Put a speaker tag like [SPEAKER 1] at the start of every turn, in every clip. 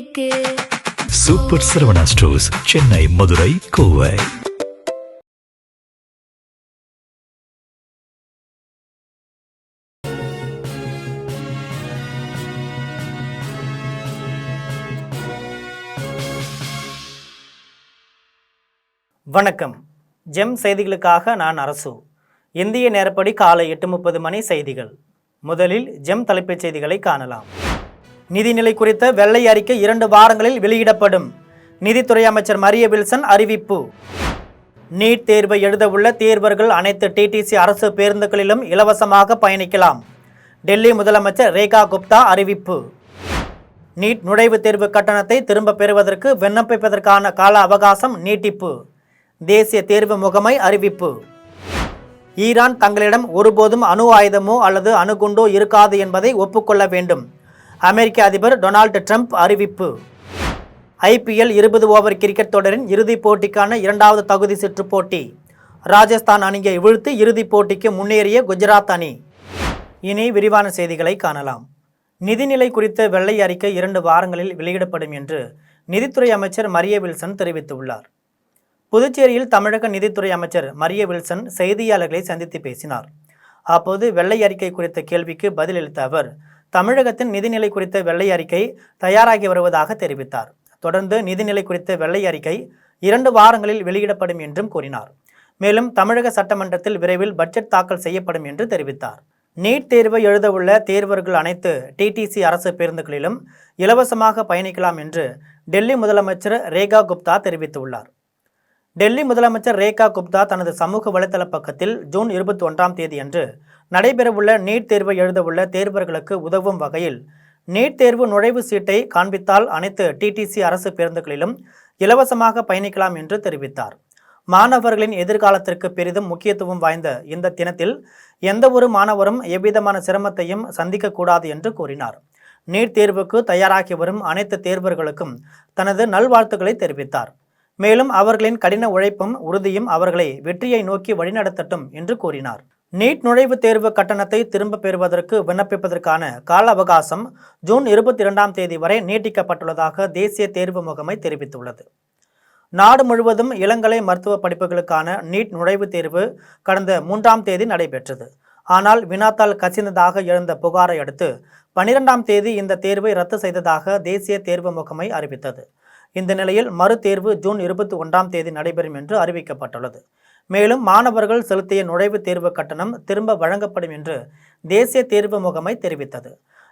[SPEAKER 1] இருக்கு.
[SPEAKER 2] Super Saravana stores, Chennai, Madurai, Kovai.
[SPEAKER 3] வணக்கம். GeM செய்திகளுக்காக நான் அரசு. இந்திய நேரப்படி காலை 8:30 மணி செய்திகள். முதலில் ஜெம் தலைப்புச் செய்திகளை காணலாம். நிதிநிலை குறித்த வெள்ளை அறிக்கை 2 வாரங்களில் வெளியிடப்படும். நிதித்துறை அமைச்சர் மரிய வில்சன் அறிவிப்பு. நீட் தேர்வை எழுதவுள்ள தேர்வர்கள் அனைத்து டிடிசி அரசு பேருந்துகளிலும் இலவசமாக பயணிக்கலாம். டெல்லி முதலமைச்சர் ரேகா குப்தா அறிவிப்பு. நீட் நுழைவுத் தேர்வு கட்டணத்தை திரும்ப பெறுவதற்கு விண்ணப்பிப்பதற்கான கால அவகாசம் நீட்டிப்பு. தேசிய தேர்வு முகமை அறிவிப்பு. ஈரான் தங்களிடம் ஒருபோதும் அணு ஆயுதமோ அல்லது அணுகுண்டோ இருக்காது என்பதை ஒப்புக்கொள்ள வேண்டும். அமெரிக்க அதிபர் டொனால்டு ட்ரம்ப் அறிவிப்பு. IPL 20 ஓவர் கிரிக்கெட் தொடரின் இறுதிப் போட்டிக்கான 2வது தகுதி சுற்று போட்டி. ராஜஸ்தான் அணியை வீழ்த்தி இறுதிப் போட்டிக்கு முன்னேறிய குஜராத் அணி. இனி விரிவான செய்திகளை காணலாம். நிதிநிலை குறித்த வெள்ளை அறிக்கை 2 வாரங்களில் வெளியிடப்படும் என்று நிதித்துறை அமைச்சர் மரிய வில்சன் தெரிவித்துள்ளார். புதுச்சேரியில் தமிழக நிதித்துறை அமைச்சர் மரிய வில்சன் செய்தியாளர்களை சந்தித்து பேசினார். அப்போது வெள்ளை அறிக்கை குறித்த கேள்விக்கு பதிலளித்த அவர், தமிழகத்தின் நிதிநிலை குறித்த வெள்ளை அறிக்கை தயாராகி வருவதாக தெரிவித்தார். தொடர்ந்து நிதிநிலை குறித்த வெள்ளை அறிக்கை 2 வாரங்களில் வெளியிடப்படும் என்றும் கூறினார். மேலும் தமிழக சட்டமன்றத்தில் விரைவில் பட்ஜெட் தாக்கல் செய்யப்படும் என்று தெரிவித்தார். நீட் தேர்வை எழுதவுள்ள தேர்வர்கள் அனைத்து டிடிசி அரசு பேருந்துகளிலும் இலவசமாக பயணிக்கலாம் என்று டெல்லி முதலமைச்சர் ரேகா குப்தா தெரிவித்துள்ளார். டெல்லி முதலமைச்சர் ரேகா குப்தா தனது சமூக வலைதள பக்கத்தில் ஜூன் 21ஆம் தேதி அன்று நடைபெறவுள்ள நீட் தேர்வை எழுதவுள்ள தேர்வர்களுக்கு உதவும் வகையில் நீட் தேர்வு நுழைவு சீட்டை காண்பித்தால் அனைத்து டிடிசி அரசு பேருந்துகளிலும் இலவசமாக பயணிக்கலாம் என்று தெரிவித்தார். மாணவர்களின் எதிர்காலத்திற்கு பெரிதும் முக்கியத்துவம் வாய்ந்த இந்த தினத்தில் எந்த ஒரு மாணவரும் எவ்விதமான சிரமத்தையும் சந்திக்கக்கூடாது என்று கூறினார். நீட் தேர்வுக்கு தயாராகி வரும் அனைத்து தேர்வர்களுக்கும் தனது நல்வாழ்த்துக்களை தெரிவித்தார். மேலும் அவர்களின் கடின உழைப்பும் உறுதியும் அவர்களை வெற்றியை நோக்கி வழிநடத்தட்டும் என்று கூறினார். நீட் நுழைவுத் தேர்வு கட்டணத்தை திரும்ப பெறுவதற்கு விண்ணப்பிப்பதற்கான கால அவகாசம் ஜூன் 22ஆம் தேதி வரை நீட்டிக்கப்பட்டுள்ளதாக தேசிய தேர்வு முகமை தெரிவித்துள்ளது. நாடு முழுவதும் இளங்கலை மருத்துவ படிப்புகளுக்கான நீட் நுழைவுத் தேர்வு கடந்த 3ஆம் தேதி நடைபெற்றது. ஆனால் வினாத்தாள் கசிந்ததாக எழுந்த புகாரை அடுத்து 12ஆம் தேதி இந்த தேர்வை ரத்து செய்ததாக தேசிய தேர்வு முகமை அறிவித்தது. இந்த நிலையில் மறு தேர்வு ஜூன் 21ஆம் தேதி நடைபெறும் என்று அறிவிக்கப்பட்டுள்ளது. மேலும் மாணவர்கள் செலுத்திய நுழைவுத் தேர்வு கட்டணம் திரும்ப வழங்கப்படும் என்று தேசிய தேர்வு முகமை தெரிவித்தது.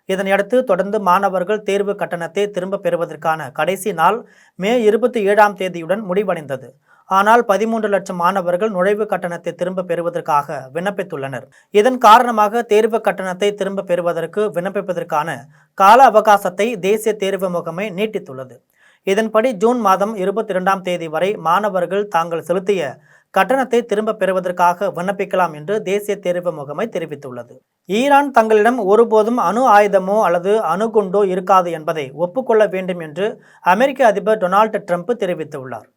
[SPEAKER 3] இதனையடுத்து தொடர்ந்து மாணவர்கள் தேர்வு கட்டணத்தை திரும்ப பெறுவதற்கான கடைசி நாள் மே 27ஆம் தேதியுடன் முடிவடைந்தது. ஆனால் 13 லட்சம் மாணவர்கள் நுழைவு கட்டணத்தை திரும்ப பெறுவதற்காக விண்ணப்பித்துள்ளனர். இதன் காரணமாக தேர்வு கட்டணத்தை திரும்ப பெறுவதற்கு விண்ணப்பிப்பதற்கான கால அவகாசத்தை தேசிய தேர்வு முகமை நீட்டித்துள்ளது. இதன்படி ஜூன் மாதம் 22ஆம் தேதி வரை மாணவர்கள் தாங்கள் செலுத்திய கட்டணத்தை திரும்ப பெறுவதற்காக விண்ணப்பிக்கலாம் என்று தேசிய தேர்வு முகமை தெரிவித்துள்ளது. ஈரான் தங்களிடம் ஒருபோதும் அணு ஆயுதமோ அல்லது அணுகுண்டோ இருக்காது என்பதை ஒப்புக்கொள்ள வேண்டும் என்று அமெரிக்க அதிபர் டொனால்டு ட்ரம்ப் தெரிவித்துள்ளார்.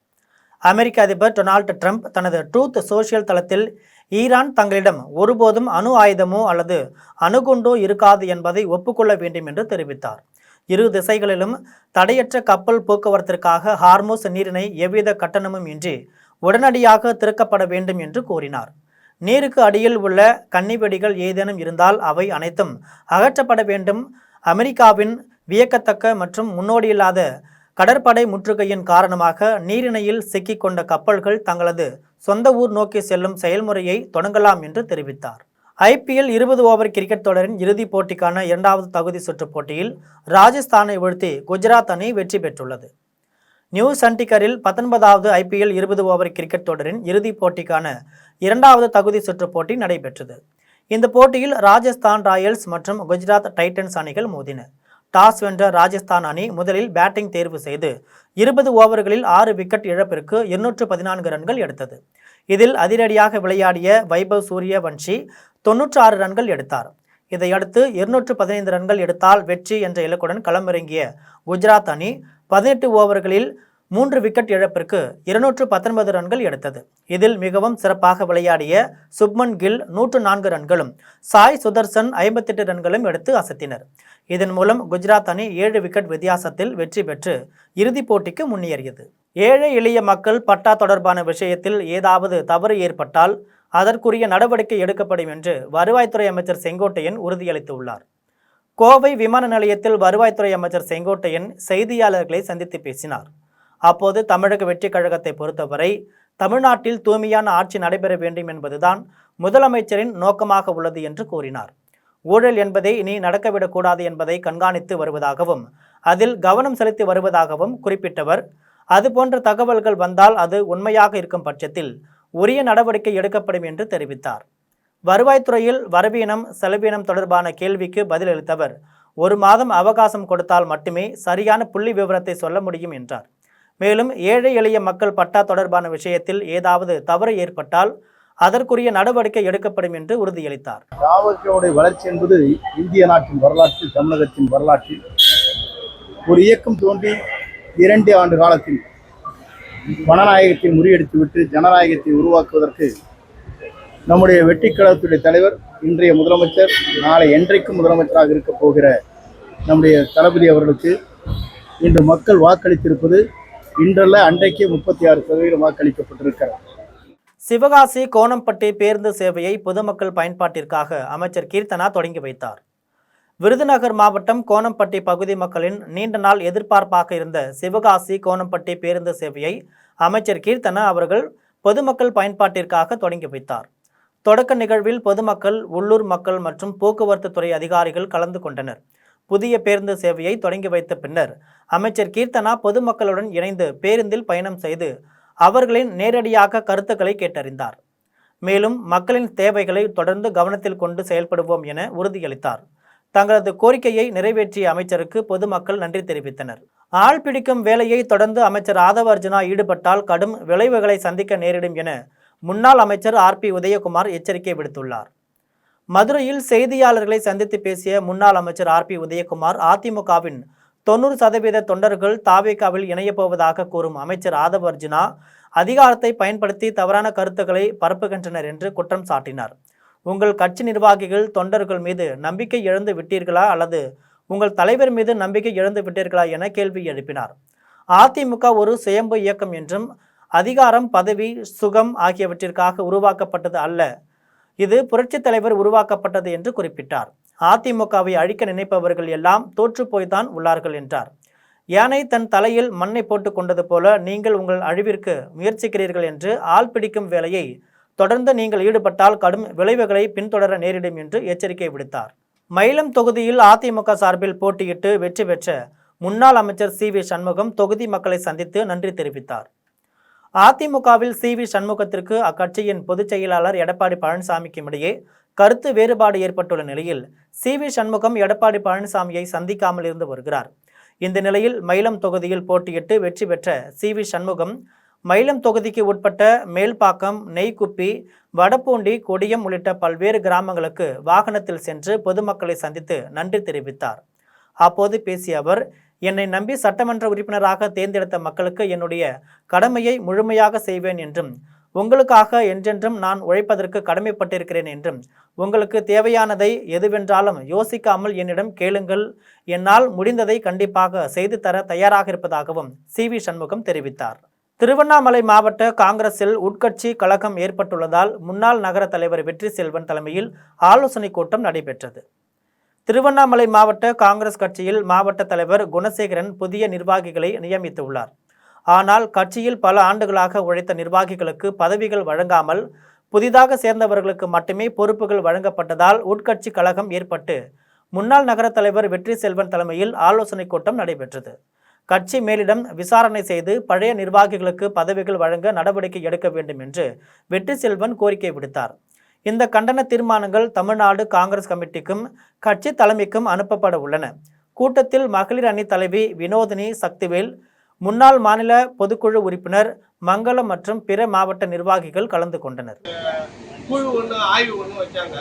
[SPEAKER 3] அமெரிக்க அதிபர் டொனால்டு ட்ரம்ப் தனது ட்ரூத் சோஷியல் தளத்தில் ஈரான் தங்களிடம் ஒருபோதும் அணு ஆயுதமோ அல்லது அணுகுண்டோ இருக்காது என்பதை ஒப்புக்கொள்ள வேண்டும் என்று தெரிவித்தார். இரு திசைகளிலும் தடையற்ற கப்பல் போக்குவரத்திற்காக ஹார்முஸ் நீரிணை எவ்வித கட்டணமும் இன்றி உடனடியாக திறக்கப்பட வேண்டும் என்று கூறினார். நீருக்கு அடியில் உள்ள கன்னிவெடிகள் ஏதேனும் இருந்தால் அவை அனைத்தும் அகற்றப்பட வேண்டும். அமெரிக்காவின் வியக்கத்தக்க மற்றும் முன்னோடியில்லாத கடற்படை முற்றுகையின் காரணமாக நீரிணையில் சிக்கிக்கொண்ட கப்பல்கள் தங்களது சொந்த ஊர் நோக்கி செல்லும் செயல்முறையை தொடங்கலாம் என்று தெரிவித்தார். IPL 20 ஓவர் கிரிக்கெட் தொடரின் இறுதிப் போட்டிக்கான 2வது தகுதி சுற்று போட்டியில் ராஜஸ்தானை வீழ்த்தி குஜராத் அணி வெற்றி பெற்றுள்ளது. நியூ சண்டிகரில் 19வது IPL 20 ஓவர் கிரிக்கெட் தொடரின் இறுதிப் போட்டிக்கான 2வது தகுதி சுற்று போட்டி நடைபெற்றது. இந்த போட்டியில் ராஜஸ்தான் ராயல்ஸ் மற்றும் குஜராத் டைட்டன்ஸ் அணிகள் மோதின. டாஸ் வென்ற ராஜஸ்தான் அணி முதலில் பேட்டிங் தேர்வு செய்து 20 ஓவர்களில் 6 விக்கெட் இழப்பிற்கு 214 ரன்கள் எடுத்தது. இதில் அதிரடியாக விளையாடிய வைபவ் சூரியவன்ஷி 96 ரன்கள் எடுத்தார். இதையடுத்து 215 ரன்கள் எடுத்தால் வெற்றி என்ற இலக்குடன் களமிறங்கிய குஜராத் அணி 18 ஓவர்களில் 3 விக்கெட் இழப்பிற்கு 219 ரன்கள் எடுத்தது. இதில் மிகவும் சிறப்பாக விளையாடிய சுப்மன் கில் 104 ரன்களும் சாய் சுதர்சன் 58 ரன்களும் எடுத்து அசத்தினர். இதன் மூலம் குஜராத் அணி 7 விக்கெட் வித்தியாசத்தில் வெற்றி பெற்று இறுதிப் போட்டிக்கு முன்னேறியது. ஏழை எளிய மக்கள் பட்டா தொடர்பான விஷயத்தில் ஏதாவது தவறு ஏற்பட்டால் அதற்குரிய நடவடிக்கை எடுக்கப்படும் என்று வருவாய்த்துறை அமைச்சர் செங்கோட்டையன் உறுதியளித்துள்ளார். கோவை விமான நிலையத்தில் வருவாய்த்துறை அமைச்சர் செங்கோட்டையன் செய்தியாளர்களை சந்தித்து பேசினார். அப்போது தமிழக வெற்றி கழகத்தை பொறுத்தவரை தமிழ்நாட்டில் தூய்மையான ஆட்சி நடைபெற வேண்டும் என்பதுதான் முதலமைச்சரின் நோக்கமாக உள்ளது என்று கூறினார். ஊழல் என்பதை இனி நடக்கவிடக்கூடாது என்பதை கண்காணித்து வருவதாகவும் அதில் கவனம் செலுத்தி வருவதாகவும் குறிப்பிட்டவர், அதுபோன்ற தகவல்கள் வந்தால் அது உண்மையாக இருக்கும் பட்சத்தில் உரிய நடவடிக்கை எடுக்கப்படும் என்று தெரிவித்தார். வருவாய்த்துறையில் வரவீனம் செலவீனம் தொடர்பான கேள்விக்கு பதிலளித்தவர், 1 மாதம் அவகாசம் கொடுத்தால் மட்டுமே சரியான புள்ளி விவரத்தை சொல்ல முடியும் என்றார். மேலும் ஏழை எளிய மக்கள் பட்டா தொடர்பான விஷயத்தில் ஏதாவது தவறு ஏற்பட்டால் அதற்குரிய நடவடிக்கை எடுக்கப்படும் என்று உறுதியளித்தார்.
[SPEAKER 1] தாவர்களுடைய வளர்ச்சி என்பது இந்திய நாட்டின் வரலாற்றில், தமிழகத்தின் வரலாற்றில் ஒரு இயக்கம் தோன்றி 2 ஆண்டு காலத்தில் ஜனநாயகத்தை முறியடித்துவிட்டு ஜனநாயகத்தை உருவாக்குவதற்கு நம்முடைய வெற்றி கழகத்துடைய தலைவர், இன்றைய முதலமைச்சர், நாளை என்றைக்கும் முதலமைச்சராக இருக்க போகிற நம்முடைய தளபதி அவர்களுக்கு இன்று மக்கள் வாக்களித்திருப்பது இன்றல்ல அன்றைக்கே 36% வாக்களிக்கப்பட்டிருக்கிறார்.
[SPEAKER 3] சிவகாசி கோணம்பட்டி பேருந்து சேவையை பொதுமக்கள் பயன்பாட்டிற்காக அமைச்சர் கீர்த்தனா தொடங்கி வைத்தார். விருதுநகர் மாவட்டம் கோணம்பட்டி பகுதி மக்களின் நீண்ட நாள் எதிர்பார்ப்பாக இருந்த சிவகாசி கோணம்பட்டி பேருந்து சேவையை அமைச்சர் கீர்த்தனா அவர்கள் பொதுமக்கள் பயன்பாட்டிற்காக தொடங்கி வைத்தார். தொடக்க நிகழ்வில் பொதுமக்கள், உள்ளூர் மக்கள் மற்றும் போக்குவரத்து துறை அதிகாரிகள் கலந்து கொண்டனர். புதிய பேருந்து சேவையை தொடங்கி வைத்த பின்னர் அமைச்சர் கீர்த்தனா பொதுமக்களுடன் இணைந்து பேருந்தில் பயணம் செய்து அவர்களின் நேரடியாக கருத்துக்களை கேட்டறிந்தார். மேலும் மக்களின் தேவைகளை தொடர்ந்து கவனத்தில் கொண்டு செயல்படுவோம் என உறுதியளித்தார். தங்களது கோரிக்கையை நிறைவேற்றிய அமைச்சருக்கு பொதுமக்கள் நன்றி தெரிவித்தனர். ஆள் பிடிக்கும் வேலையை தொடர்ந்து அமைச்சர் ஆதவ அர்ஜுனா ஈடுபட்டால் கடும் விளைவுகளை சந்திக்க நேரிடும் என முன்னாள் அமைச்சர் RP உதயகுமார் எச்சரிக்கை விடுத்துள்ளார். மதுரையில் செய்தியாளர்களை சந்தித்து பேசிய முன்னாள் அமைச்சர் RP உதயகுமார், அதிமுகவின் 90% தொண்டர்கள் தாவேகாவில் இணையப்போவதாக கூறும் அமைச்சர் ஆதவ அர்ஜுனா அதிகாரத்தை பயன்படுத்தி தவறான கருத்துக்களை பரப்புகின்றனர் என்று குற்றம் சாட்டினார். உங்கள் கட்சி நிர்வாகிகள் தொண்டர்கள் மீது நம்பிக்கை இழந்து விட்டீர்களா அல்லது உங்கள் தலைவர் மீது நம்பிக்கை இழந்து விட்டீர்களா என கேள்வி எழுப்பினார். அதிமுக ஒரு சுயம்பு இயக்கம் என்றும் அதிகாரம், பதவி, சுகம் ஆகியவற்றிற்காக உருவாக்கப்பட்டது அல்ல, இது புரட்சித் தலைவர் உருவாக்கப்பட்டது என்று குறிப்பிட்டார். அதிமுகவை அழிக்க நினைப்பவர்கள் எல்லாம் தோற்றுப்போய்தான் உள்ளார்கள் என்றார். யானை தன் தலையில் மண்ணை போட்டு கொண்டது போல நீங்கள் உங்கள் அழிவிற்கு முயற்சிக்கிறீர்கள் என்று ஆள் பிடிக்கும் வேலையை தொடர்ந்து நீங்கள் ஈடுபட்டால் கடும் விளைவுகளை பின்தொடர நேரிடும் என்று எச்சரிக்கை விடுத்தார். மயிலம் தொகுதியில் அதிமுக சார்பில் போட்டியிட்டு வெற்றி பெற்ற முன்னாள் அமைச்சர் CV சண்முகம் தொகுதி மக்களை சந்தித்து நன்றி தெரிவித்தார். அதிமுகவில் CV சண்முகத்திற்கு அக்கட்சியின் பொதுச் செயலாளர் எடப்பாடி பழனிசாமிக்கும் இடையே கருத்து வேறுபாடு ஏற்பட்டுள்ள நிலையில் CV சண்முகம் எடப்பாடி பழனிசாமியை சந்திக்காமல் இருந்து வருகிறார். இந்த நிலையில் மயிலம் தொகுதியில் போட்டியிட்டு வெற்றி பெற்ற CV சண்முகம் மயிலம் தொகுதிக்கு உட்பட்ட மேல்பாக்கம், நெய்க்குப்பி, வடப்பூண்டி, கொடியம் உள்ளிட்ட பல்வேறு கிராமங்களுக்கு வாகனத்தில் சென்று பொதுமக்களை சந்தித்து நன்றி தெரிவித்தார். அப்போது பேசிய அவர், என்னை நம்பி சட்டமன்ற உறுப்பினராக தேர்ந்தெடுத்த மக்களுக்கு என்னுடைய கடமையை முழுமையாக செய்வேன் என்றும், உங்களுக்காக என்றென்றும் நான் உழைப்பதற்கு கடமைப்பட்டிருக்கிறேன் என்றும், உங்களுக்கு தேவையானதை எதுவென்றாலும் யோசிக்காமல் என்னிடம் கேளுங்கள், என்னால் முடிந்ததை கண்டிப்பாக செய்து தர தயாராக இருப்பதாகவும் CV சண்முகம் தெரிவித்தார். திருவண்ணாமலை மாவட்ட காங்கிரஸில் உட்கட்சி கலகம் ஏற்பட்டுள்ளதால் முன்னாள் நகர தலைவர் வெற்றி செல்வன் தலைமையில் ஆலோசனை கூட்டம் நடைபெற்றது. திருவண்ணாமலை மாவட்ட காங்கிரஸ் கட்சியில் மாவட்ட தலைவர் குணசேகரன் புதிய நிர்வாகிகளை நியமித்துள்ளார். ஆனால் கட்சியில் பல ஆண்டுகளாக உழைத்த நிர்வாகிகளுக்கு பதவிகள் வழங்காமல் புதிதாக சேர்ந்தவர்களுக்கு மட்டுமே பொறுப்புகள் வழங்கப்பட்டதால் உட்கட்சி கலகம் ஏற்பட்டு முன்னாள் நகர தலைவர் வெற்றி செல்வன் தலைமையில் ஆலோசனை கூட்டம் நடைபெற்றது. கட்சி மேலிடம் விசாரணை செய்து பழைய நிர்வாகிகளுக்கு பதவிகள் வழங்க நடவடிக்கை எடுக்க வேண்டும் என்று வெற்றி செல்வன் கோரிக்கை விடுத்தார். இந்த கண்டன தீர்மானங்கள் தமிழ்நாடு காங்கிரஸ் கமிட்டிக்கும் கட்சி தலைமைக்கும் அனுப்பப்பட உள்ளன. கூட்டத்தில் மகளிர் அணி தலைவி வினோதினி சக்திவேல், முன்னாள் மாநில பொதுக்குழு உறுப்பினர் மங்களம் மற்றும் பிற மாவட்ட நிர்வாகிகள் கலந்து கொண்டனர்.
[SPEAKER 4] குழு ஒன்று ஆய்வு ஒன்று வச்சாங்க.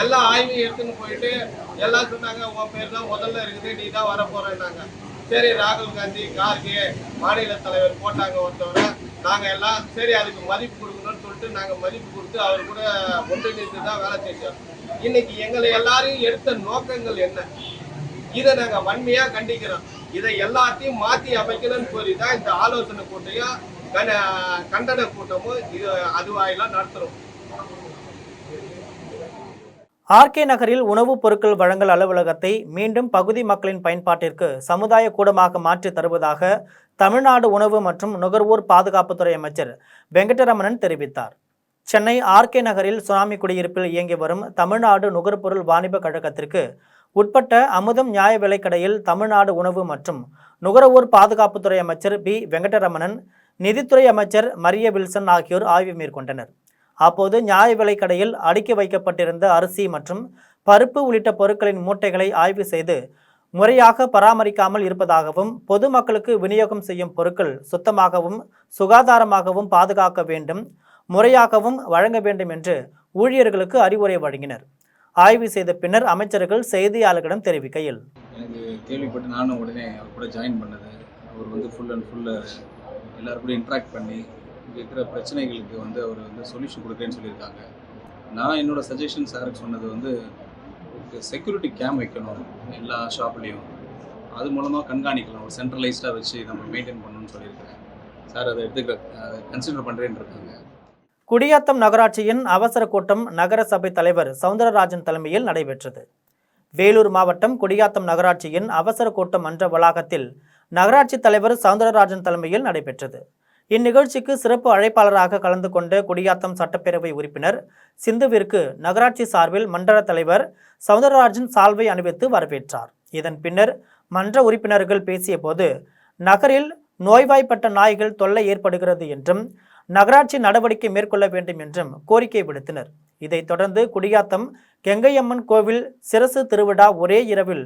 [SPEAKER 4] எல்லா ஆய்வையும் எடுத்துன்னு போயிட்டு எல்லாம் சொன்னாங்க, உன் பேர் தான் முதல்ல இருக்குது, நீ தான் வரப்போறேன்னாங்க. சரி, ராகுல் காந்தி, கார்கே மாநில தலைவர் போட்டாங்க ஒருத்தவரை. நாங்கள் எல்லாம் சரி அதுக்கு மதிப்பு கொடுக்கணும்னு சொல்லிட்டு நாங்கள் மதிப்பு கொடுத்து அவர் கூட ஒன்றிணைத்து தான் வேலை செஞ்சோம். இன்னைக்கு எங்களை எல்லாரையும் எடுத்த நோக்கங்கள் என்ன, இதை நாங்கள் வன்மையாக கண்டிக்கிறோம். இதை எல்லாத்தையும் மாற்றி அமைக்கணும்னு சொல்லி தான் இந்த ஆலோசனை கூட்டையும் கண்டன கூட்டமும் இது அதுவாயெல்லாம் நடத்துகிறோம்.
[SPEAKER 3] ஆர்கே நகரில் உணவுப் பொருட்கள் வழங்கல் அலுவலகத்தை மீண்டும் பகுதி மக்களின் பயன்பாட்டிற்கு சமுதாய கூடமாக மாற்றி தருவதாக தமிழ்நாடு உணவு மற்றும் நுகர்வோர் பாதுகாப்புத்துறை அமைச்சர் வெங்கடரமணன் தெரிவித்தார். சென்னை ஆர்கே நகரில் சுனாமி குடியிருப்பில் இயங்கி வரும் தமிழ்நாடு நுகர்பொருள் வாணிப கழகத்திற்கு உட்பட்ட அமுதம் நியாய விலைக்கடையில் தமிழ்நாடு உணவு மற்றும் நுகர்வோர் பாதுகாப்புத்துறை அமைச்சர் பி வெங்கடரமணன், நிதித்துறை அமைச்சர் மரிய வில்சன் ஆகியோர் ஆய்வு மேற்கொண்டனர். அப்போது நியாய விலைக்கடையில் அடுக்கி வைக்கப்பட்டிருந்த அரிசி மற்றும் பருப்பு உள்ளிட்ட பொருட்களின் மூட்டைகளை ஆய்வு செய்து முறையாக பராமரிக்காமல் இருப்பதாகவும், பொதுமக்களுக்கு விநியோகம் செய்யும் பொருட்கள் சுத்தமாகவும் சுகாதாரமாகவும் பாதுகாக்க வேண்டும், முறையாகவும் வழங்க வேண்டும் என்று ஊழியர்களுக்கு அறிவுரை வழங்கினர். ஆய்வு செய்த பின்னர் அமைச்சர்கள் செய்தியாளர்களிடம் தெரிவிக்கையில்,
[SPEAKER 5] எனக்கு கேள்விப்பட்டு நானும் உடனே அவர் கூட ஜாயின் பண்ணது. அவர் ஃபுல் அண்ட் ஃபுல்லு எல்லோரும் கூட இன்ட்ராக்ட் பண்ணி இங்கே இருக்கிற பிரச்சனைகளுக்கு அவர் சொல்யூஷன் கொடுக்குறேன்னு சொல்லியிருக்காங்க. நான் என்னோடய சஜஷன் சாருக்கு சொன்னது செக்யூரிட்டி கேம் வைக்கணும் எல்லா ஷாப்லேயும், அது மூலமாக கண்காணிக்கலாம், ஒரு சென்ட்ரலைஸ்டாக வச்சு நம்ம மெயின்டைன் பண்ணணும்னு சொல்லியிருக்கிறேன். சார் அதை கன்சிடர் பண்ணுறேன்னு இருக்காங்க.
[SPEAKER 3] குடியாத்தம் நகராட்சியின் அவசர கூட்டம் நகர சபை தலைவர் சவுந்தரராஜன் தலைமையில் நடைபெற்றது. வேலூர் மாவட்டம் குடியாத்தம் நகராட்சியின் அவசர கூட்டம் மன்ற வளாகத்தில் நகராட்சி தலைவர் சவுந்தரராஜன் தலைமையில் நடைபெற்றது. இந்நிகழ்ச்சிக்கு சிறப்பு அழைப்பாளராக கலந்து கொண்ட குடியாத்தம் சட்டப்பேரவை உறுப்பினர் சிந்துவிற்கு நகராட்சி சார்பில் மண்டல தலைவர் சவுந்தரராஜன் சால்வை அணிவித்து வரவேற்றார். இதன் பின்னர் மன்ற உறுப்பினர்கள் பேசிய போது, நகரில் நோய்வாய்ப்பட்ட நாய்கள் தொல்லை ஏற்படுகிறது என்றும் நகராட்சி நடவடிக்கை மேற்கொள்ள வேண்டும் என்றும் கோரிக்கை விடுத்தனர். இதைத் தொடர்ந்து குடியாத்தம் கெங்கையம்மன் கோவில் சிரசு திருவிழா ஒரே இரவில்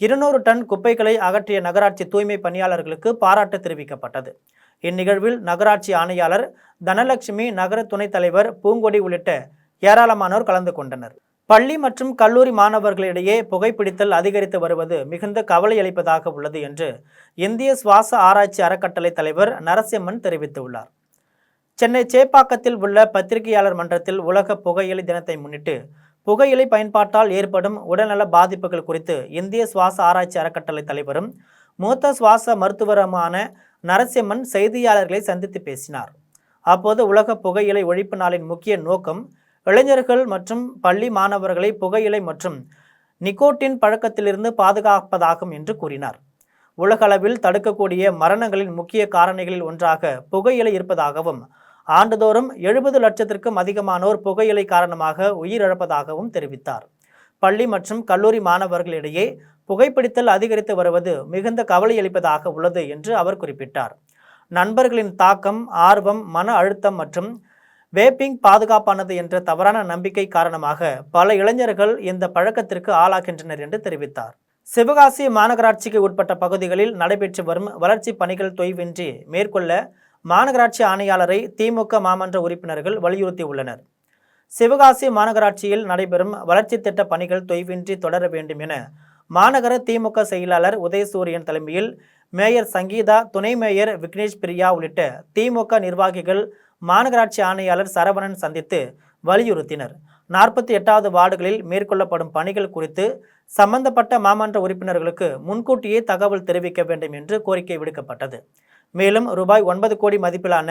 [SPEAKER 3] 200 டன் குப்பைகளை அகற்றிய நகராட்சி தூய்மை பணியாளர்களுக்கு பாராட்டு தெரிவிக்கப்பட்டது. இந்நிகழ்வில் நகராட்சி ஆணையாளர் தனலட்சுமி, நகர துணைத் தலைவர் பூங்கொடி உள்ளிட்ட ஏராளமானோர் கலந்து கொண்டனர். பள்ளி மற்றும் கல்லூரி மாணவர்களிடையே புகைப்பிடித்தல் அதிகரித்து வருவது மிகுந்த கவலை அளிப்பதாக உள்ளது என்று இந்திய சுவாச ஆராய்ச்சி அறக்கட்டளை தலைவர் நரசிம்மன் தெரிவித்துள்ளார். சென்னை சேப்பாக்கத்தில் உள்ள பத்திரிகையாளர் மன்றத்தில் உலக புகையிலை தினத்தை முன்னிட்டு புகையிலை பயன்பாட்டால் ஏற்படும் உடல்நல பாதிப்புகள் குறித்து இந்திய சுவாச ஆராய்ச்சி அறக்கட்டளை தலைவரும் மூத்த சுவாச மருத்துவருமான நரசிம்மன் செய்தியாளர்களை சந்தித்து பேசினார். அப்போது உலக புகையிலை ஒழிப்பு நாளின் முக்கிய நோக்கம் இளைஞர்கள் மற்றும் பள்ளி மாணவர்களை புகையிலை மற்றும் நிக்கோட்டின் பழக்கத்திலிருந்து பாதுகாப்பதாகும் என்று கூறினார். உலகளவில் தடுக்கக்கூடிய மரணங்களின் முக்கிய காரணிகளில் ஒன்றாக புகையிலை இருப்பதாகவும், ஆண்டுதோறும் 70 லட்சத்திற்கும் அதிகமானோர் புகையிலை காரணமாக உயிரிழப்பதாகவும் தெரிவித்தார். பள்ளி மற்றும் கல்லூரி மாணவர்களிடையே புகைப்பிடித்தல் அதிகரித்து வருவது மிகுந்த கவலையளிப்பதாக உள்ளது என்று அவர் குறிப்பிட்டார். நண்பர்களின் தாக்கம், ஆர்வம், மன அழுத்தம் மற்றும் வேப்பிங் பாதுகாப்பானது என்ற தவறான நம்பிக்கை காரணமாக பல இளைஞர்கள் இந்த பழக்கத்திற்கு ஆளாகின்றனர் என்று தெரிவித்தார். சிவகாசி மாநகராட்சிக்கு உட்பட்ட பகுதிகளில் நடைபெற்று வரும் வளர்ச்சி பணிகள் தொய்வின்றி மேற்கொள்ள மாநகராட்சி ஆணையாளரை திமுக மாமன்ற உறுப்பினர்கள் வலியுறுத்தியுள்ளனர். சிவகாசி மாநகராட்சியில் நடைபெறும் வளர்ச்சி திட்ட பணிகள் தொய்வின்றி தொடர வேண்டும் என மாநகர திமுக செயலாளர் உதயசூரியன் தலைமையில் மேயர் சங்கீதா, துணை மேயர் விக்னேஷ் பிரியா உள்ளிட்ட திமுக நிர்வாகிகள் மாநகராட்சி ஆணையாளர் சரவணன் சந்தித்து வலியுறுத்தினர். 48வது வார்டுகளில் மேற்கொள்ளப்படும் பணிகள் குறித்து சம்பந்தப்பட்ட மாமன்ற உறுப்பினர்களுக்கு முன்கூட்டியே தகவல் தெரிவிக்க வேண்டும் என்று கோரிக்கை விடுக்கப்பட்டது. மேலும் ரூபாய் 9 கோடி மதிப்பிலான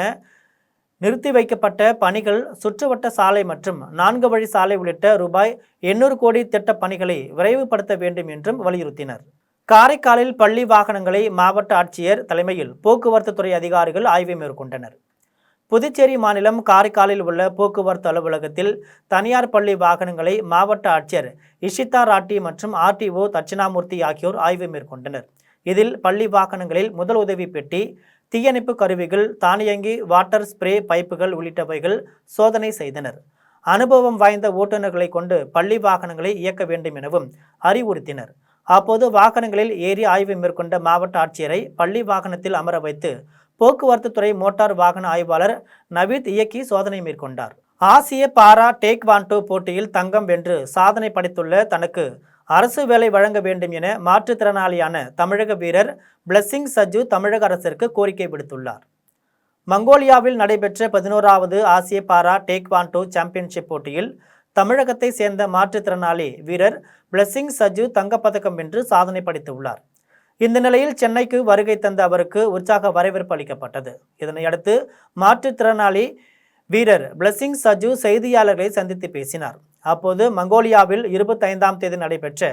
[SPEAKER 3] நிறுத்தி வைக்கப்பட்ட பணிகள், சுற்றுவட்ட சாலை மற்றும் 4 வழி சாலை உள்ளிட்ட ரூபாய் 800 கோடி திட்ட பணிகளை விரைவுபடுத்த வேண்டும் என்றும் வலியுறுத்தினர். காரைக்காலில் பள்ளி வாகனங்களை மாவட்ட ஆட்சியர் தலைமையில் போக்குவரத்து துறை அதிகாரிகள் ஆய்வு மேற்கொண்டனர். புதுச்சேரி மாநிலம் காரைக்காலில் உள்ள போக்குவரத்து அலுவலகத்தில் தனியார் பள்ளி வாகனங்களை மாவட்ட ஆட்சியர் இஷிதா ராட்டி மற்றும் ஆர்டிஓ தட்சிணாமூர்த்தி ஆகியோர் ஆய்வு மேற்கொண்டனர். இதில் பள்ளி வாகனங்களில் முதல் உதவி பெட்டி, தீயணைப்பு கருவிகள், தானியங்கி வாட்டர் ஸ்ப்ரே பைப்புகள் உள்ளிட்டவைகள் சோதனை செய்தனர். அனுபவம் வாய்ந்த ஓட்டுநர்களை கொண்டு பள்ளி வாகனங்களை இயக்க வேண்டும் எனவும் அறிவுறுத்தினர். அப்போது வாகனங்களில் ஏறி ஆய்வு மேற்கொண்ட மாவட்ட ஆட்சியரை பள்ளி வாகனத்தில் அமர வைத்து போக்குவரத்து துறை மோட்டார் வாகன ஆய்வாளர் நவீத் இயக்கி சோதனை மேற்கொண்டார். ஆசிய பாரா டேக்வாண்டோ போட்டியில் தங்கம் வென்று சாதனை படைத்துள்ள தனக்கு அரசு வேலை வழங்க வேண்டும் என மாற்றுத்திறனாளியான தமிழக வீரர் பிளெஸிங் சஜு தமிழக அரசிற்கு கோரிக்கை விடுத்துள்ளார். மங்கோலியாவில் நடைபெற்ற 11வது ஆசிய பாரா டேக்வாண்டோ சாம்பியன்ஷிப் போட்டியில் தமிழகத்தை சேர்ந்த மாற்றுத்திறனாளி வீரர் பிளெஸிங் சஜு தங்கப்பதக்கம் வென்று சாதனை படைத்துள்ளார். இந்த நிலையில் சென்னைக்கு வருகை தந்த அவருக்கு உற்சாக வரவேற்பு அளிக்கப்பட்டது. இதனையடுத்து மாற்றுத்திறனாளி வீரர் பிளெஸிங் சஜு செய்தியாளர்களை சந்தித்து பேசினார். அப்போது மங்கோலியாவில் 25ஆம் தேதி நடைபெற்ற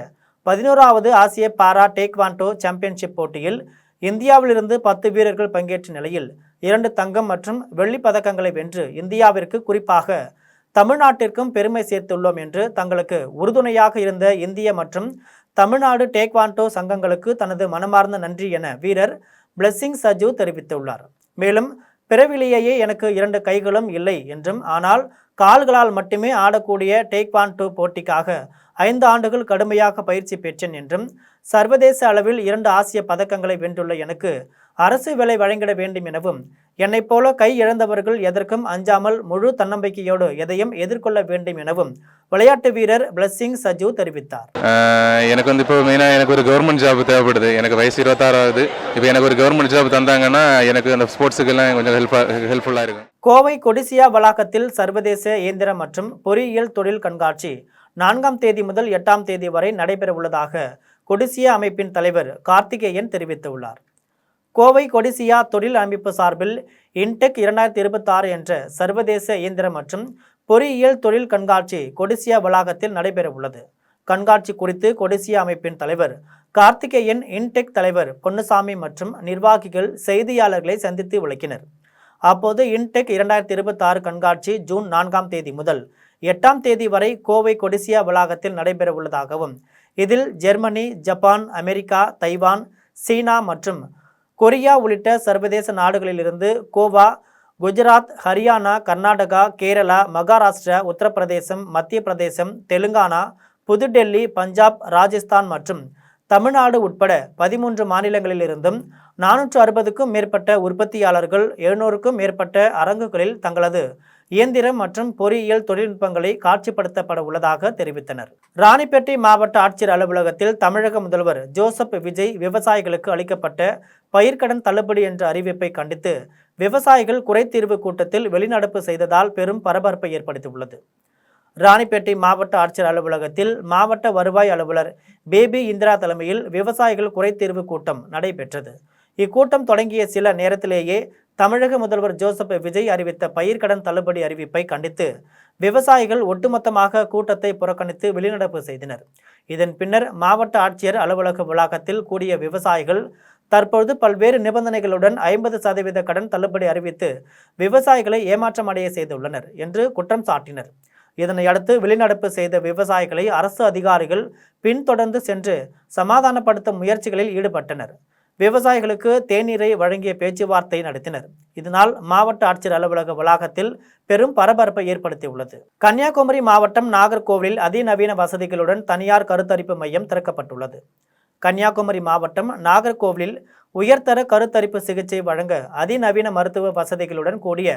[SPEAKER 3] 11வது ஆசிய பாரா டேக்வாண்டோ சாம்பியன்ஷிப் போட்டியில் இந்தியாவிலிருந்து 10 வீரர்கள் பங்கேற்ற நிலையில் 2 தங்கம் மற்றும் வெள்ளிப் பதக்கங்களை வென்று இந்தியாவிற்கு, குறிப்பாக தமிழ்நாட்டிற்கும் பெருமை சேர்த்துள்ளோம் என்று தங்களுக்கு உறுதுணையாக இருந்த இந்திய மற்றும் தமிழ்நாடு டேக்வாண்டோ சங்கங்களுக்கு தனது மனமார்ந்த நன்றி என வீரர் பிளெஸிங் சஜு தெரிவித்துள்ளார். மேலும் பிறவிலேயே எனக்கு 2 கைகளும் இல்லை என்றும், ஆனால் கால்களால் மட்டுமே ஆடக்கூடிய டேக்வாண்டோ போட்டிக்காக 5 ஆண்டுகள் கடுமையாக பயிற்சி பெற்றேன் என்றும், சர்வதேச அளவில் 2 ஆசிய பதக்கங்களை வென்றுள்ள எனக்கு அரசு வேலை வழங்கிட வேண்டும் எனவும், என்னைப் போல கை இழந்தவர்கள் எதற்கும் அஞ்சாமல் முழு தன்னம்பிக்கையோடு எதையும் எதிர்கொள்ள வேண்டும் எனவும் விளையாட்டு வீரர் பிளெஸிங் சஜு தெரிவித்தார்.
[SPEAKER 6] எனக்கு இப்போ மெயினாக எனக்கு ஒரு கவர்மெண்ட் ஜாப் தேவைப்படுது. எனக்கு வயசு 26 ஆகுது. இப்போ எனக்கு ஒரு கவர்மெண்ட் ஜாப் தந்தாங்கன்னா எனக்கு அந்த ஸ்போர்ட்ஸுக்கெல்லாம் கொஞ்சம் ஹெல்ப்ஃபுல்லாக இருக்கும்.
[SPEAKER 3] கோவை கொடிசியா வளாகத்தில் சர்வதேச இயந்திர மற்றும் பொறியியல் தொழில் கண்காட்சி 4ஆம் தேதி முதல் 8ஆம் தேதி வரை நடைபெற உள்ளதாக கொடிசியா அமைப்பின் தலைவர் கார்த்திகேயன் தெரிவித்துள்ளார். கோவை கொடிசியா தொழில் அமைப்பு சார்பில் இன்டெக் 2026 என்ற சர்வதேச இயந்திர மற்றும் பொறியியல் தொழில் கண்காட்சி கொடிசியா வளாகத்தில் நடைபெற உள்ளது. கண்காட்சி குறித்து கொடிசியா அமைப்பின் தலைவர் கார்த்திகேயன், இன்டெக் தலைவர் பொன்னுசாமி மற்றும் நிர்வாகிகள் செய்தியாளர்களை சந்தித்து விளக்கினர். அப்போது இன்டெக் 2026 கண்காட்சி ஜூன் 4ஆம் தேதி முதல் 8ஆம் தேதி வரை கோவை கொடிசியா வளாகத்தில் நடைபெற உள்ளதாகவும், இதில் ஜெர்மனி, ஜப்பான், அமெரிக்கா, தைவான், சீனா மற்றும் கொரியா உள்ளிட்ட சர்வதேச நாடுகளிலிருந்து கோவா, குஜராத், ஹரியானா, கர்நாடகா, கேரளா, மகாராஷ்டிரா, உத்தரப்பிரதேசம், மத்திய பிரதேசம், தெலுங்கானா, புதுடெல்லி, பஞ்சாப், ராஜஸ்தான் மற்றும் தமிழ்நாடு உட்பட 13 மாநிலங்களிலிருந்தும் 460க்கும் மேற்பட்ட உற்பத்தியாளர்கள் 700க்கும் மேற்பட்ட அரங்குகளில் தங்களது இயந்திரம் மற்றும் பொறியியல் தொழில்நுட்பங்களை காட்சிப்படுத்தப்பட உள்ளதாக தெரிவித்தனர். ராணிப்பேட்டை மாவட்ட ஆட்சியர் அலுவலகத்தில் தமிழக முதல்வர் ஜோசப் விஜய் விவசாயிகளுக்கு அளிக்கப்பட்ட பயிர்க்கடன் தள்ளுபடி என்ற அறிவிப்பை கண்டித்து விவசாயிகள் குறைதீர்வு கூட்டத்தில் வெளிநடப்பு செய்ததால் பெரும் பரபரப்பை ஏற்படுத்தியுள்ளது. ராணிப்பேட்டை மாவட்ட ஆட்சியர் அலுவலகத்தில் மாவட்ட வருவாய் அலுவலர் பேபி இந்திரா தலைமையில் விவசாயிகள் குறைதீர்வு கூட்டம் நடைபெற்றது. இக்கூட்டம் தொடங்கிய சில நேரத்திலேயே தமிழக முதல்வர் ஜோசப் விஜய் அறிவித்த பயிர்க்கடன் தள்ளுபடி அறிவிப்பை கண்டித்து விவசாயிகள் ஒட்டுமொத்தமாக கூட்டத்தை புறக்கணித்து வெளிநடப்பு செய்தனர். இதன் பின்னர் மாவட்ட ஆட்சியர் அலுவலக வளாகத்தில் கூடிய விவசாயிகள் தற்பொழுது பல்வேறு நிபந்தனைகளுடன் 50% கடன் தள்ளுபடி அறிவித்து விவசாயிகளை ஏமாற்றமடைய செய்துள்ளனர் என்று குற்றம் சாட்டினர். இதனையடுத்து வெளிநடப்பு செய்த விவசாயிகளை அரசு அதிகாரிகள் பின்தொடர்ந்து சென்று சமாதானப்படுத்தும் முயற்சிகளில் ஈடுபட்டனர். விவசாயிகளுக்கு தேநீரை வழங்கிய பேச்சுவார்த்தை நடத்தினர். இதனால் மாவட்ட ஆட்சியர் அலுவலக வளாகத்தில் பெரும் பரபரப்பை ஏற்படுத்தியுள்ளது. கன்னியாகுமரி மாவட்டம் நாகர்கோவிலில் அதிநவீன வசதிகளுடன் தனியார் கருத்தரிப்பு மையம் திறக்கப்பட்டுள்ளது. கன்னியாகுமரி மாவட்டம் நாகர்கோவிலில் உயர்தர கருத்தரிப்பு சிகிச்சை வழங்க அதிநவீன மருத்துவ வசதிகளுடன் கூடிய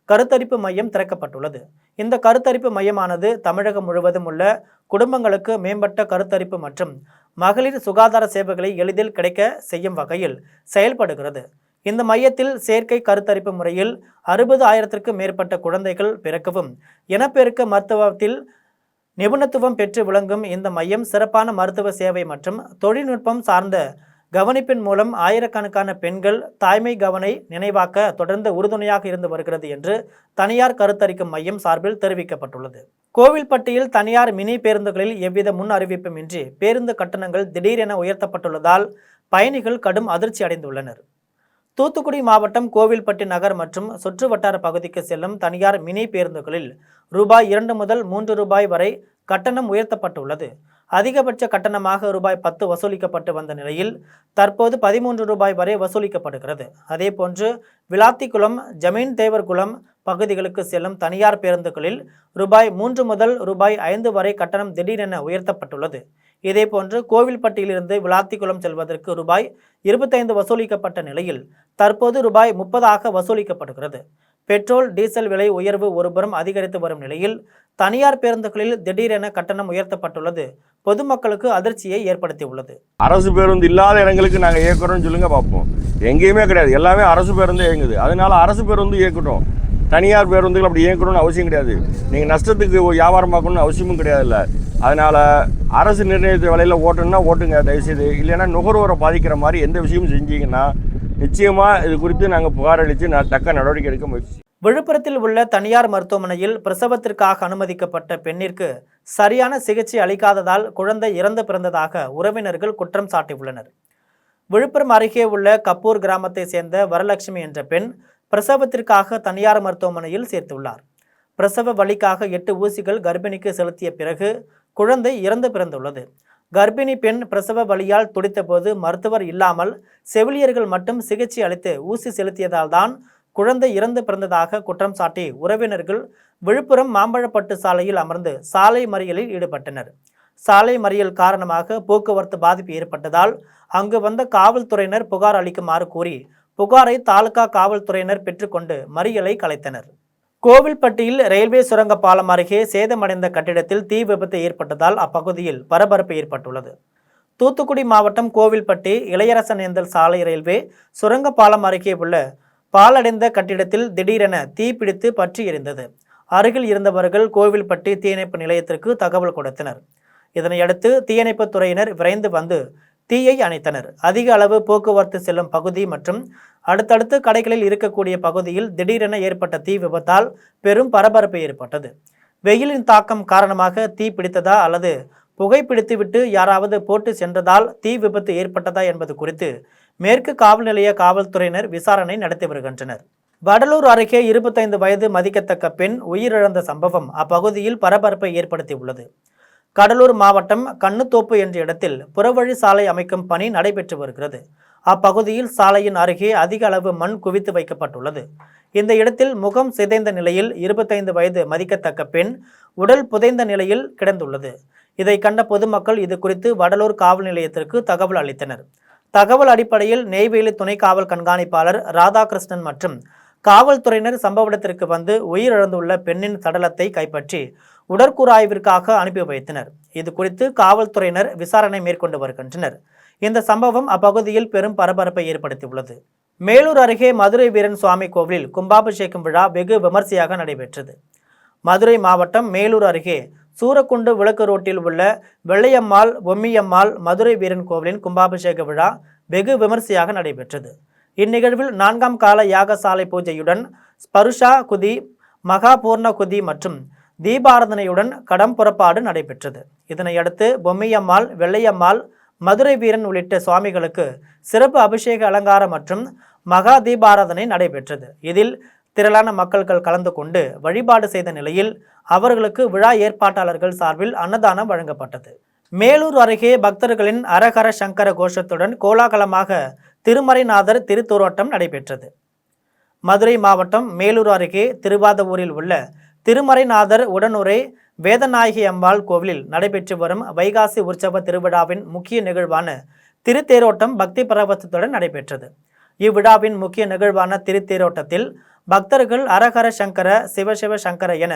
[SPEAKER 3] கருத்தரிப்பு மையம் திறக்கப்பட்டுள்ளது. இந்த கருத்தரிப்பு மையமானது தமிழகம் முழுவதும் உள்ள குடும்பங்களுக்கு மேம்பட்ட கருத்தரிப்பு மற்றும் மகளிர் சுகாதார சேவைகளை எளிதில் கிடைக்க செய்யும் வகையில் செயல்படுகிறது. இந்த மையத்தில் செயற்கை கருத்தரிப்பு முறையில் 60,000க்கும் மேற்பட்ட குழந்தைகள் பிறக்கவும் இனப்பெருக்க மருத்துவத்தில் நிபுணத்துவம் பெற்று விளங்கும் இந்த மையம் சிறப்பான மருத்துவ சேவை மற்றும் தொழில்நுட்பம் சார்ந்த கவனிப்பின் மூலம் ஆயிரக்கணக்கான பெண்கள் தாய்மை கவனை நினைவாக்க தொடர்ந்து உறுதுணையாக இருந்து வருகிறது என்று தனியார் கருத்தரிக்கும் மையம் சார்பில் தெரிவிக்கப்பட்டுள்ளது. கோவில்பட்டியில் தனியார் மினி பேருந்துகளில் எவ்வித முன் அறிவிப்புமின்றி பேருந்து கட்டணங்கள் திடீரென உயர்த்தப்பட்டுள்ளதால் பயணிகள் கடும் அதிர்ச்சி அடைந்துள்ளனர். தூத்துக்குடி மாவட்டம் கோவில்பட்டி நகர் மற்றும் சுற்று வட்டார பகுதிக்கு செல்லும் தனியார் மினி பேருந்துகளில் ரூபாய் 2 முதல் 3 ரூபாய் வரை கட்டணம் உயர்த்தப்பட்டுள்ளது. அதிகபட்ச கட்டணமாக ரூபாய் 10 வசூலிக்கப்பட்டு வந்த நிலையில் தற்போது 13 ரூபாய் வரை வசூலிக்கப்படுகிறது. அதேபோன்று விளாத்திக்குளம், ஜமீன் தேவர்குளம் பகுதிகளுக்கு செல்லும் தனியார் பேருந்துகளில் ரூபாய் 3 முதல் ரூபாய் 5 வரை கட்டணம் திடீரென உயர்த்தப்பட்டுள்ளது. இதேபோன்று கோவில்பட்டியிலிருந்து விளாத்திக்குளம் செல்வதற்கு ரூபாய் 25 வசூலிக்கப்பட்ட நிலையில் தற்போது ரூபாய் 30 வசூலிக்கப்படுகிறது. பெட்ரோல் டீசல் விலை உயர்வு ஒருபுறம் அதிகரித்து வரும் நிலையில் தனியார் பேருந்துகளில் திடீரென கட்டணம் உயர்த்தப்பட்டுள்ளது பொதுமக்களுக்கு அதிர்ச்சியை ஏற்படுத்தியுள்ளது.
[SPEAKER 7] அரசு பேருந்து இல்லாத இடங்களுக்கு நாங்கள் இயக்குறோம்னு சொல்லுங்க பார்ப்போம். எங்கேயுமே கிடையாது, எல்லாமே அரசு பேருந்து இயங்குது. அதனால அரசு பேருந்து இயக்கட்டும், தனியார் பேருந்துகள் அப்படி இயக்கணும்னு அவசியம் கிடையாது. நீங்கள் நஷ்டத்துக்கு வியாபாரம் பார்க்கணும்னு அவசியமும் கிடையாதுல்ல. அதனால் அரசு நிர்ணயித்த விலையில் ஓட்டணும்னா ஓட்டுங்க தயவுசெய்து. இல்லைன்னா நுகர்வோரை பாதிக்கிற மாதிரி எந்த விஷயமும் செஞ்சீங்கன்னா நிச்சயமாக இது குறித்து நாங்கள் புகார் அளித்து தக்க நடவடிக்கை எடுக்க முயற்சி.
[SPEAKER 3] விழுப்புரத்தில் உள்ள தனியார் மருத்துவமனையில் பிரசவத்திற்காக அனுமதிக்கப்பட்ட பெண்ணிற்கு சரியான சிகிச்சை அளிக்காததால் குழந்தை இறந்து பிறந்ததாக உறவினர்கள் குற்றம் சாட்டியுள்ளனர். விழுப்புரம் அருகே உள்ள கப்பூர் கிராமத்தை சேர்ந்த வரலட்சுமி என்ற பெண் பிரசவத்திற்காக தனியார் மருத்துவமனையில் சேர்த்துள்ளார். பிரசவ வலிக்காக 8 ஊசிகள் கர்ப்பிணிக்கு செலுத்திய பிறகு குழந்தை இறந்து பிறந்துள்ளது. கர்ப்பிணி பெண் பிரசவ வலியால் துடித்த போது மருத்துவர் இல்லாமல் செவிலியர்கள் மட்டும் சிகிச்சை அளித்து ஊசி செலுத்தியதால் தான் குழந்தை இறந்து பிறந்ததாக குற்றம் சாட்டி உறவினர்கள் விழுப்புரம் மாம்பழப்பட்டு சாலையில் அமர்ந்து சாலை மறியலில் ஈடுபட்டனர். சாலை மறியல் காரணமாக போக்குவரத்து பாதிப்பு ஏற்பட்டதால் அங்கு வந்த காவல்துறையினர் புகார் அளிக்குமாறு கூறி புகாரை தாலுகா காவல்துறையினர் பெற்றுக்கொண்டு மறியலை கலைத்தனர். கோவில்பட்டியில் ரயில்வே சுரங்க பாலம் அருகே சேதமடைந்த கட்டிடத்தில் தீ விபத்து ஏற்பட்டதால் அப்பகுதியில் பரபரப்பு ஏற்பட்டுள்ளது. தூத்துக்குடி மாவட்டம் கோவில்பட்டி இளையரசனேந்தல் சாலை ரயில்வே சுரங்க பாலம் அருகே உள்ள பாலடைந்த கட்டிடத்தில் திடீரென தீ பிடித்து பற்றி எரிந்தது. அருகில் இருந்தவர்கள் கோவில்பட்டி தீயணைப்பு நிலையத்திற்கு தகவல் கொடுத்தனர். இதனையடுத்து தீயணைப்பு துறையினர் விரைந்து வந்து தீயை அணைத்தனர். அதிக அளவு போக்குவரத்து செல்லும் பகுதி மற்றும் அடுத்தடுத்து கடைகளில் இருக்கக்கூடிய பகுதியில் திடீரென ஏற்பட்ட தீ விபத்தால் பெரும் பரபரப்பு ஏற்பட்டது. வெயிலின் தாக்கம் காரணமாக தீ பிடித்ததா அல்லது புகைப்பிடித்துவிட்டு யாராவது போட்டு சென்றதால் தீ விபத்து ஏற்பட்டதா என்பது குறித்து மேற்கு காவல் நிலைய காவல்துறையினர் விசாரணை நடத்தி வருகின்றனர். வடலூர் அருகே 25 வயது மதிக்கத்தக்க பெண் உயிரிழந்த சம்பவம் அப்பகுதியில் பரபரப்பை ஏற்படுத்தியுள்ளது. கடலூர் மாவட்டம் கண்ணுத்தோப்பு என்ற இடத்தில் புறவழி சாலை அமைக்கும் பணி நடைபெற்று வருகிறது. அப்பகுதியில் சாலையின் அருகே அதிக அளவு மண் குவித்து வைக்கப்பட்டுள்ளது. இந்த இடத்தில் முகம் சிதைந்த நிலையில் 25 வயது மதிக்கத்தக்க பெண் உடல் புதைந்த நிலையில் கிடந்துள்ளது. இதை கண்ட பொதுமக்கள் இது குறித்து வடலூர் காவல் நிலையத்திற்கு தகவல் அளித்தனர். தகவல் அடிப்படையில் நெய்வேலி துணை காவல் கண்காணிப்பாளர் ராதாகிருஷ்ணன் மற்றும் காவல்துறையினர் சம்பவ இடத்திற்கு வந்து உயிரிழந்துள்ள பெண்ணின் சடலத்தை கைப்பற்றி உடற்கூறாய்விற்காக அனுப்பி வைத்தனர். இது குறித்து காவல்துறையினர் விசாரணை மேற்கொண்டு வருகின்றனர். இந்த சம்பவம் அப்பகுதியில் பெரும் பரபரப்பை ஏற்படுத்தியுள்ளது. மேலூர் அருகே மதுரை வீரன் சுவாமி கோவிலில் கும்பாபிஷேகம் விழா வெகு விமர்சையாக நடைபெற்றது. மதுரை மாவட்டம் மேலூர் அருகே சூரக்குண்டு விளக்கு ரோட்டில் உள்ள வெள்ளையம்மாள் பொம்மியம்மாள் மதுரை வீரன் கோவிலின் கும்பாபிஷேக விழா வெகு விமர்சையாக நடைபெற்றது. இந்நிகழ்வில் 4ஆம் கால யாகசாலை பூஜையுடன் ஸ்பருஷா குதி, மகா பூர்ண குதி மற்றும் தீபாராதனையுடன் கடம் புறப்பாடு நடைபெற்றது. இதனையடுத்து பொம்மியம்மாள், வெள்ளையம்மாள், மதுரை வீரன் உள்ளிட்ட சுவாமிகளுக்கு சிறப்பு அபிஷேக அலங்காரம் மற்றும் மகா தீபாராதனை நடைபெற்றது. இதில் திரளான மக்கள்கள் கலந்து கொண்டு வழிபாடு செய்த நிலையில் அவர்களுக்கு விழா ஏற்பாட்டாளர்கள் சார்பில் அன்னதானம் வழங்கப்பட்டது. மேலூர் அருகே பக்தர்களின் அரஹர சங்கர கோஷத்துடன் கோலாகலமாக திருமறைநாதர் திருத்தோரோட்டம் நடைபெற்றது. மதுரை மாவட்டம் மேலூர் அருகே திருவாதவூரில் உள்ள திருமறைநாதர் உடனுரை வேதநாயகி அம்பாள் கோவிலில் நடைபெற்று வரும் வைகாசி உற்சவ திருவிழாவின் முக்கிய நிகழ்வான திருத்தேரோட்டம் பக்தி பரவசத்துடன் நடைபெற்றது. இவ்விழாவின் முக்கிய நிகழ்வான திருத்தேரோட்டத்தில் பக்தர்கள் அரஹர சங்கர சிவசிவ சங்கர என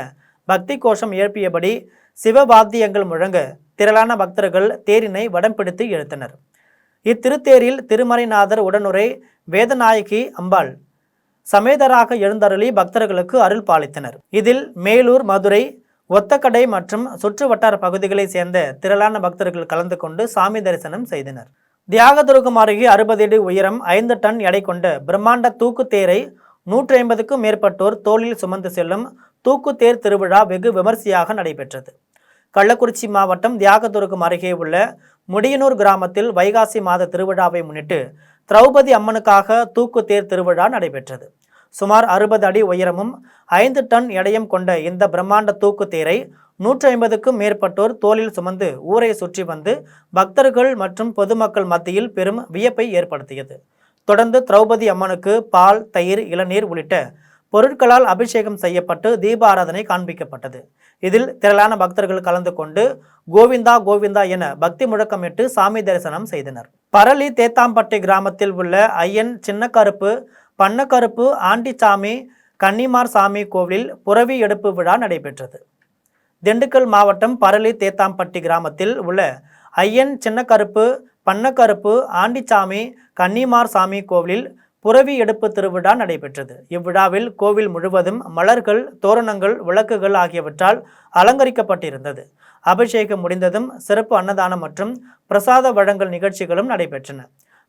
[SPEAKER 3] பக்தி கோஷம் எழுப்பியபடி சிவவாத்தியங்கள் முழங்க திரளான பக்தர்கள் தேரினை வடம் பிடித்து இழுத்தனர். இத்திருத்தேரில் திருமறைநாதர் உடனுரை வேதநாயகி அம்பாள் சமேதராக எழுந்தருளி பக்தர்களுக்கு அருள் பாலித்தனர். இதில் மேலூர், மதுரை, ஒத்தக்கடை மற்றும் சுற்று வட்டார பகுதிகளைச் சேர்ந்த திரளான பக்தர்கள் கலந்து கொண்டு சாமி தரிசனம் செய்தனர். தியாகதுருகம் அருகே 60 அடி உயரம் 5 டன் எடை கொண்ட பிரம்மாண்ட தூக்கு தேரை 150க்கும் மேற்பட்டோர் தோளில் சுமந்து செல்லும் தூக்கு தேர் திருவிழா வெகு விமர்சையாக நடைபெற்றது. கள்ளக்குறிச்சி மாவட்டம் தியாகதுருகம் அருகே உள்ள முடியனூர் கிராமத்தில் வைகாசி மாத திருவிழாவை முன்னிட்டு திரௌபதி அம்மனுக்காக தூக்கு தேர் திருவிழா நடைபெற்றது. சுமார் 60 அடி உயரமும் 5 டன் எடையும் கொண்ட இந்த பிரம்மாண்ட தூக்கு தேரை 150க்கும் மேற்பட்டோர் தோளில் சுமந்து ஊரை சுற்றி வந்து பக்தர்கள் மற்றும் பொதுமக்கள் மத்தியில் பெரும் வியப்பை ஏற்படுத்தியது. தொடர்ந்து திரௌபதி அம்மனுக்கு பால், தயிர், இளநீர் உள்ளிட்ட பொருட்களால் அபிஷேகம் செய்யப்பட்டு தீபாராதனை காண்பிக்கப்பட்டது. இதில் திரளான பக்தர்கள் கலந்து கொண்டு கோவிந்தா கோவிந்தா என பக்தி முழக்கமிட்டு சாமி தரிசனம் செய்தனர். பரளி தேத்தாம்பட்டி கிராமத்தில் உள்ள ஐயன் சின்னக்கருப்பு, பண்ணக்கருப்பு, ஆண்டிச்சாமி, கன்னிமார் சாமி கோவிலில் புரவி எடுப்பு விழா நடைபெற்றது. திண்டுக்கல் மாவட்டம் பரளி தேத்தாம்பட்டி கிராமத்தில் உள்ள ஐயன் சின்னக்கருப்பு, பண்ணக்கருப்பு, ஆண்டிச்சாமி, கன்னிமார் சாமி கோவிலில் புரவி எடுப்பு திருவிழா நடைபெற்றது. இவ்விழாவில் கோவில் முழுவதும் மலர்கள், தோரணங்கள், விளக்குகள் ஆகியவற்றால் அலங்கரிக்கப்பட்டிருந்தது. அபிஷேகம் முடிந்ததும் சிறப்பு அன்னதானம் மற்றும் பிரசாத வழங்கல் நிகழ்ச்சிகளும் நடைபெற்றன.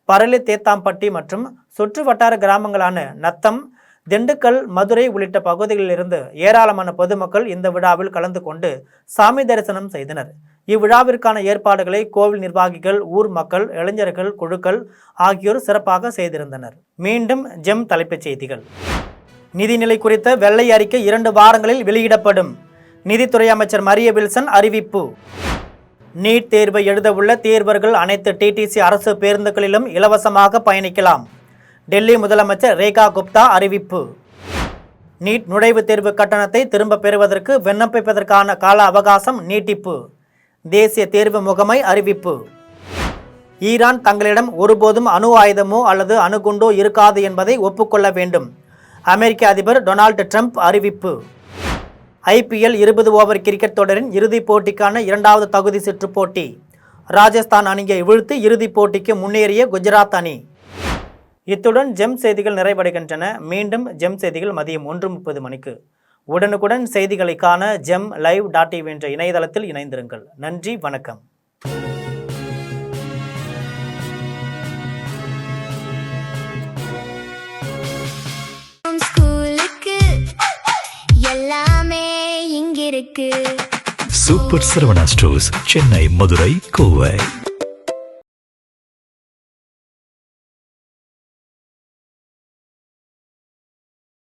[SPEAKER 3] பரளி தேத்தாம்பட்டி மற்றும் சுற்று வட்டார கிராமங்களான நத்தம், திண்டுக்கல், மதுரை உள்ளிட்ட பகுதிகளிலிருந்து ஏராளமான பொதுமக்கள் இந்த விழாவில் கலந்து கொண்டு சாமி தரிசனம் செய்தனர். இவ்விழாவிற்கான ஏற்பாடுகளை கோவில் நிர்வாகிகள், ஊர் மக்கள், இளைஞர்கள் குழுக்கள் ஆகியோர் சிறப்பாக செய்திருந்தனர். மீண்டும் ஜெம் தலைப்புச் செய்திகள். நிதிநிலை குறித்த வெள்ளை அறிக்கை 2 வாரங்களில் வெளியிடப்படும். நிதித்துறை அமைச்சர் மரிய வில்சன் அறிவிப்பு. நீட் தேர்வை எழுத உள்ள தேர்வர்கள் அனைத்து டிடிசி அரசு பேருந்துகளிலும் இலவசமாக பயணிக்கலாம். டெல்லி முதலமைச்சர் ரேகா குப்தா அறிவிப்பு. நீட் நுழைவுத் தேர்வு கட்டணத்தை திரும்ப பெறுவதற்கு விண்ணப்பிப்பதற்கான கால அவகாசம் நீட்டிப்பு. தேசிய தேர்வு முகமை அறிவிப்பு. ஈரான் தங்களிடம் ஒருபோதும் அணு ஆயுதமோ அல்லது அணுகுண்டோ இருக்காது என்பதை ஒப்புக்கொள்ள வேண்டும். அமெரிக்க அதிபர் டொனால்டு ட்ரம்ப் அறிவிப்பு. IPL 20 ஓவர் கிரிக்கெட் தொடரின் இறுதிப் போட்டிக்கான 2வது தகுதி சுற்று போட்டி. ராஜஸ்தான் அணியை வீழ்த்தி இறுதிப் போட்டிக்கு முன்னேறிய குஜராத் அணி. இத்துடன் ஜெம் செய்திகள் நிறைவடைகின்றன. மீண்டும் ஜெம் செய்திகள் மதியம் 1:30 மணிக்கு. உடனுக்குடன் செய்திகளை காண gemlive.tv என்ற இணையதளத்தில் இணைந்திருங்கள். நன்றி, வணக்கம்.
[SPEAKER 2] Super Saravana stores, Chennai, Madurai, Kovai.